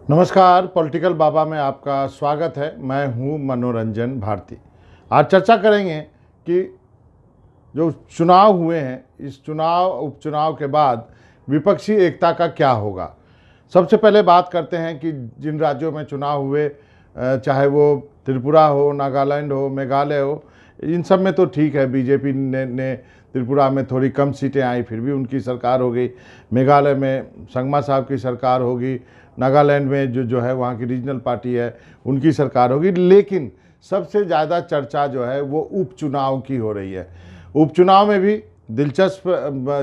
नमस्कार, पॉलिटिकल बाबा में आपका स्वागत है। मैं हूं मनोरंजन भारती। आज चर्चा करेंगे कि जो चुनाव हुए हैं, इस उपचुनाव के बाद विपक्षी एकता का क्या होगा। सबसे पहले बात करते हैं कि जिन राज्यों में चुनाव हुए, चाहे वो त्रिपुरा हो, नागालैंड हो, मेघालय हो, इन सब में तो ठीक है, बीजेपी ने त्रिपुरा में थोड़ी कम सीटें आई, फिर भी उनकी सरकार हो गई। मेघालय में संगमा साहब की सरकार होगी, नागालैंड में जो है वहाँ की रीजनल पार्टी है, उनकी सरकार होगी। लेकिन सबसे ज़्यादा चर्चा जो है वो उपचुनाव की हो रही है। उपचुनाव में भी दिलचस्प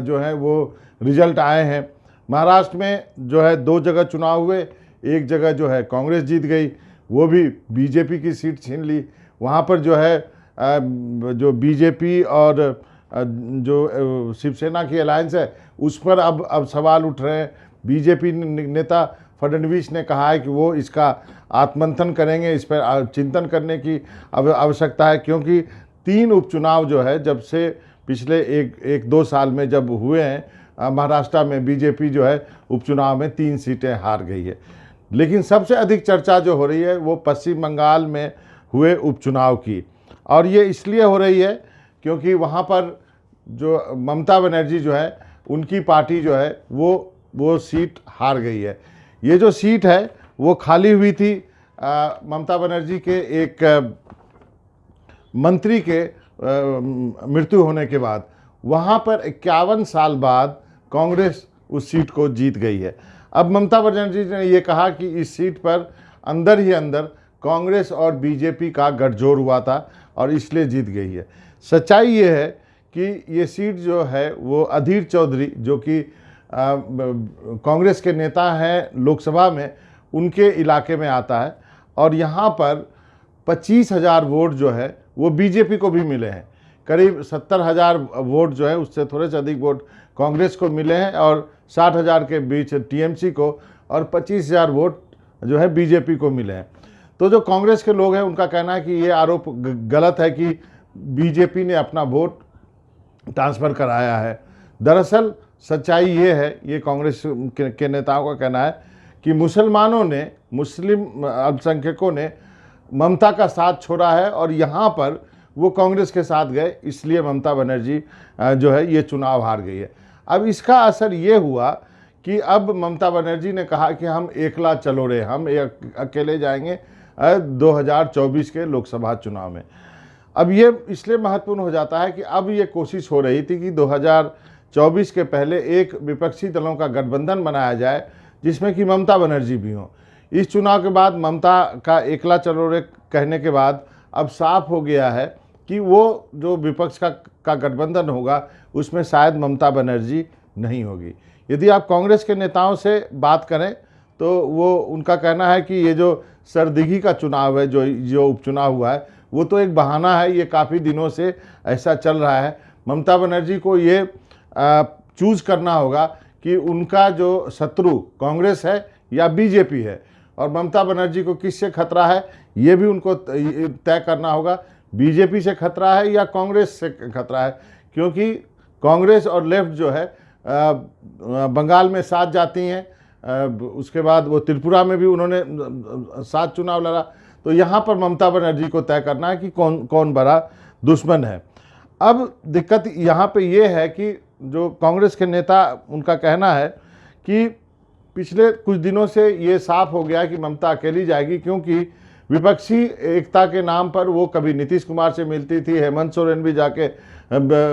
जो है वो रिजल्ट आए हैं। महाराष्ट्र में जो है 2 जगह चुनाव हुए, एक जगह जो है कांग्रेस जीत गई, वो भी बीजेपी की सीट छीन ली। वहाँ पर जो है जो बीजेपी और जो शिवसेना की अलायंस है, उस पर अब सवाल उठ रहे हैं। बीजेपी नेता फडणवीस ने कहा है कि वो इसका आत्मंथन करेंगे, इस पर चिंतन करने की आवश्यकता है, क्योंकि 3 उपचुनाव जो है जब से पिछले एक 2 साल में जब हुए हैं, महाराष्ट्र में बीजेपी जो है उपचुनाव में 3 सीटें हार गई है। लेकिन सबसे अधिक चर्चा जो हो रही है वो पश्चिम बंगाल में हुए उपचुनाव की, और ये इसलिए हो रही है क्योंकि वहाँ पर जो ममता बनर्जी जो है, उनकी पार्टी जो है वो सीट हार गई है। ये जो सीट है वो खाली हुई थी ममता बनर्जी के एक मंत्री के मृत्यु होने के बाद। वहाँ पर 51 साल बाद कांग्रेस उस सीट को जीत गई है। अब ममता बनर्जी ने ये कहा कि इस सीट पर अंदर ही अंदर कांग्रेस और बीजेपी का गठजोड़ हुआ था और इसलिए जीत गई है। सच्चाई ये है कि ये सीट जो है वो अधीर चौधरी, जो कि कांग्रेस के नेता हैं लोकसभा में, उनके इलाके में आता है, और यहाँ पर 25,000 वोट जो है वो बीजेपी को भी मिले हैं। करीब 70,000 वोट जो है, उससे थोड़े से अधिक वोट कांग्रेस को मिले हैं, और 60,000 के बीच टीएमसी को, और 25,000 वोट जो है बीजेपी को मिले हैं। तो जो कांग्रेस के लोग हैं उनका कहना है कि ये आरोप गलत है कि बीजेपी ने अपना वोट ट्रांसफ़र कराया है। दरअसल सच्चाई ये है, ये कांग्रेस के नेताओं का कहना है कि मुस्लिम अल्पसंख्यकों ने ममता का साथ छोड़ा है और यहाँ पर वो कांग्रेस के साथ गए, इसलिए ममता बनर्जी जो है ये चुनाव हार गई है। अब इसका असर ये हुआ कि अब ममता बनर्जी ने कहा कि हम एकला चलो रे, हम अकेले जाएंगे 2024 के लोकसभा चुनाव में। अब ये इसलिए महत्वपूर्ण हो जाता है कि अब ये कोशिश हो रही थी कि 2024 के पहले एक विपक्षी दलों का गठबंधन बनाया जाए जिसमें कि ममता बनर्जी भी हों। इस चुनाव के बाद ममता का एकला चलो रे कहने के बाद अब साफ हो गया है कि वो जो विपक्ष का गठबंधन होगा उसमें शायद ममता बनर्जी नहीं होगी। यदि आप कांग्रेस के नेताओं से बात करें तो वो उनका कहना है कि ये जो सरदिघी का चुनाव है, जो उपचुनाव हुआ है, वो तो एक बहाना है, ये काफ़ी दिनों से ऐसा चल रहा है। ममता बनर्जी को ये चूज़ करना होगा कि उनका जो शत्रु कांग्रेस है या बीजेपी है, और ममता बनर्जी को किससे खतरा है ये भी उनको तय करना होगा। बीजेपी से खतरा है या कांग्रेस से खतरा है, क्योंकि कांग्रेस और लेफ्ट जो है बंगाल में साथ जाती हैं, उसके बाद वो त्रिपुरा में भी उन्होंने साथ चुनाव लड़ा। तो यहाँ पर ममता बनर्जी को तय करना है कि कौन बड़ा दुश्मन है। अब दिक्कत यहाँ पे ये है कि जो कांग्रेस के नेता, उनका कहना है कि पिछले कुछ दिनों से ये साफ हो गया कि ममता अकेली जाएगी, क्योंकि विपक्षी एकता के नाम पर वो कभी नीतीश कुमार से मिलती थी, हेमंत सोरेन भी जाके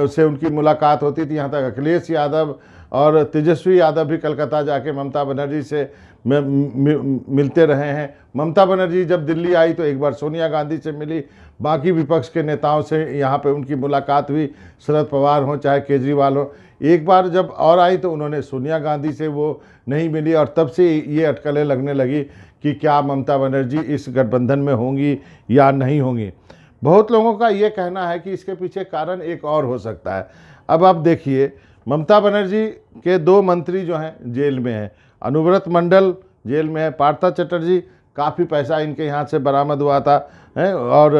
से उनकी मुलाकात होती थी, यहाँ तक अखिलेश यादव और तेजस्वी यादव भी कलकत्ता जाके ममता बनर्जी से मिलते रहे हैं। ममता बनर्जी जब दिल्ली आई तो एक बार सोनिया गांधी से मिली, बाकी विपक्ष के नेताओं से यहाँ पे उनकी मुलाकात हुई, शरद पवार हों चाहे केजरीवाल हो। एक बार जब और आई तो उन्होंने सोनिया गांधी से वो नहीं मिली, और तब से ये अटकलें लगने लगी कि क्या ममता बनर्जी इस गठबंधन में होंगी या नहीं होंगी। बहुत लोगों का ये कहना है कि इसके पीछे कारण एक और हो सकता है। अब आप देखिए, ममता बनर्जी के 2 मंत्री जो हैं जेल में हैं, अनुव्रत मंडल जेल में है, पार्था चटर्जी, काफ़ी पैसा इनके यहाँ से बरामद हुआ था है, और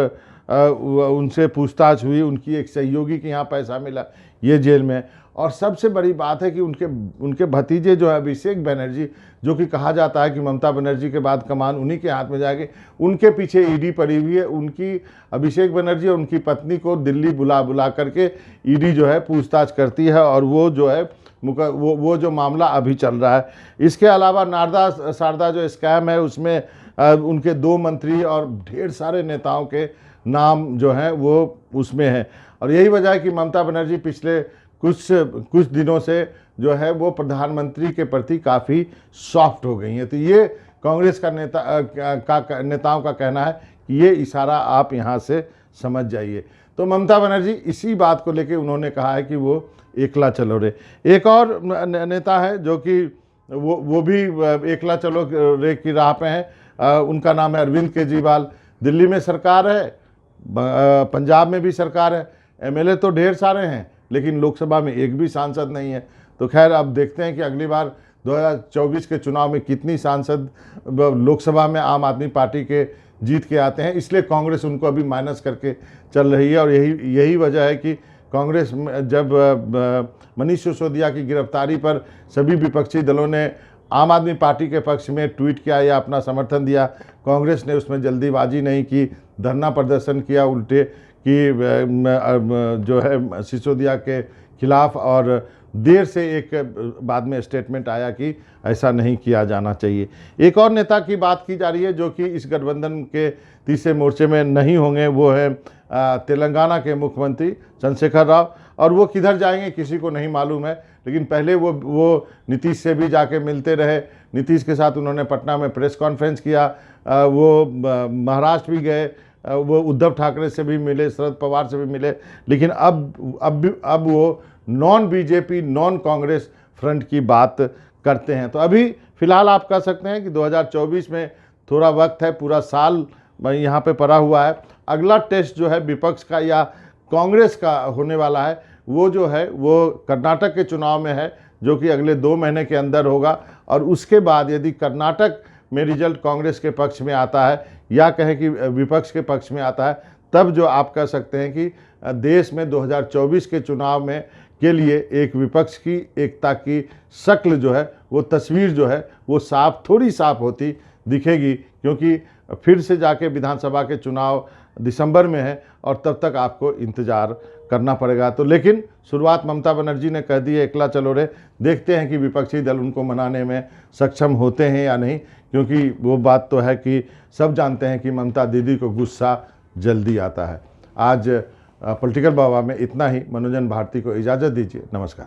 उनसे पूछताछ हुई, उनकी एक सहयोगी के यहाँ पैसा मिला। ये जेल में है। और सबसे बड़ी बात है कि उनके भतीजे जो है अभिषेक बनर्जी, जो कि कहा जाता है कि ममता बनर्जी के बाद कमान उन्हीं के हाथ में जाएगी, उनके पीछे ईडी पड़ी हुई है। उनकी अभिषेक बनर्जी और उनकी पत्नी को दिल्ली बुला करके ईडी जो है पूछताछ करती है, और वो जो है वो जो मामला अभी चल रहा है। इसके अलावा नारदा शारदा जो स्कैम है उसमें उनके 2 मंत्री और ढेर सारे नेताओं के नाम जो हैं वो उसमें है। और यही वजह है कि ममता बनर्जी पिछले कुछ दिनों से जो है वो प्रधानमंत्री के प्रति काफ़ी सॉफ्ट हो गई हैं। तो ये कांग्रेस का नेताओं का कहना है कि ये इशारा आप यहाँ से समझ जाइए। तो ममता बनर्जी इसी बात को लेके उन्होंने कहा है कि वो एकला चलो रे। एक और नेता है जो कि वो भी एकला चलो रे की राह पे हैं। उनका नाम है अरविंद केजरीवाल। दिल्ली में सरकार है, पंजाब में भी सरकार है, एमएलए तो ढेर सारे हैं, लेकिन लोकसभा में एक भी सांसद नहीं है। तो खैर अब देखते हैं कि अगली बार 2024 के चुनाव में कितनी सांसद लोकसभा में आम आदमी पार्टी के जीत के आते हैं। इसलिए कांग्रेस उनको अभी माइनस करके चल रही है। और यही वजह है कि कांग्रेस जब मनीष सिसोदिया की गिरफ्तारी पर सभी विपक्षी दलों ने आम आदमी पार्टी के पक्ष में ट्वीट किया या अपना समर्थन दिया, कांग्रेस ने उसमें जल्दीबाजी नहीं की, धरना प्रदर्शन किया उल्टे कि जो है सिसोदिया के खिलाफ, और देर से एक बाद में स्टेटमेंट आया कि ऐसा नहीं किया जाना चाहिए। एक और नेता की बात की जा रही है जो कि इस गठबंधन के तीसरे मोर्चे में नहीं होंगे, वो है तेलंगाना के मुख्यमंत्री चंद्रशेखर राव। और वो किधर जाएंगे किसी को नहीं मालूम है, लेकिन पहले वो नीतीश से भी जाके मिलते रहे। नीतीश के साथ उन्होंने पटना में प्रेस कॉन्फ्रेंस किया, वो महाराष्ट्र भी गए, वो उद्धव ठाकरे से भी मिले, शरद पवार से भी मिले। लेकिन अब वो non BJP non Congress front की बात करते हैं। तो अभी फ़िलहाल आप कह सकते हैं कि 2024 में थोड़ा वक्त है, पूरा साल यहाँ पे पड़ा हुआ है। अगला टेस्ट जो है विपक्ष का या कांग्रेस का होने वाला है, वो जो है वो कर्नाटक के चुनाव में है, जो कि अगले 2 महीने के अंदर होगा। और उसके बाद यदि कर्नाटक में रिजल्ट कांग्रेस के पक्ष में आता है या कहें कि विपक्ष के पक्ष में आता है, तब जो आप कह सकते हैं कि देश में 2024 के चुनाव में के लिए एक विपक्ष की एकता की शक्ल जो है, वो तस्वीर जो है वो थोड़ी साफ होती दिखेगी। क्योंकि फिर से जाके विधानसभा के चुनाव दिसंबर में है और तब तक आपको इंतज़ार करना पड़ेगा। तो लेकिन शुरुआत ममता बनर्जी ने कह दी है एकला चलो रे। देखते हैं कि विपक्षी दल उनको मनाने में सक्षम होते हैं या नहीं, क्योंकि वो बात तो है कि सब जानते हैं कि ममता दीदी को गुस्सा जल्दी आता है। आज पॉलिटिकल बाबा में इतना ही। मनोजन भारती को इजाज़त दीजिए। नमस्कार।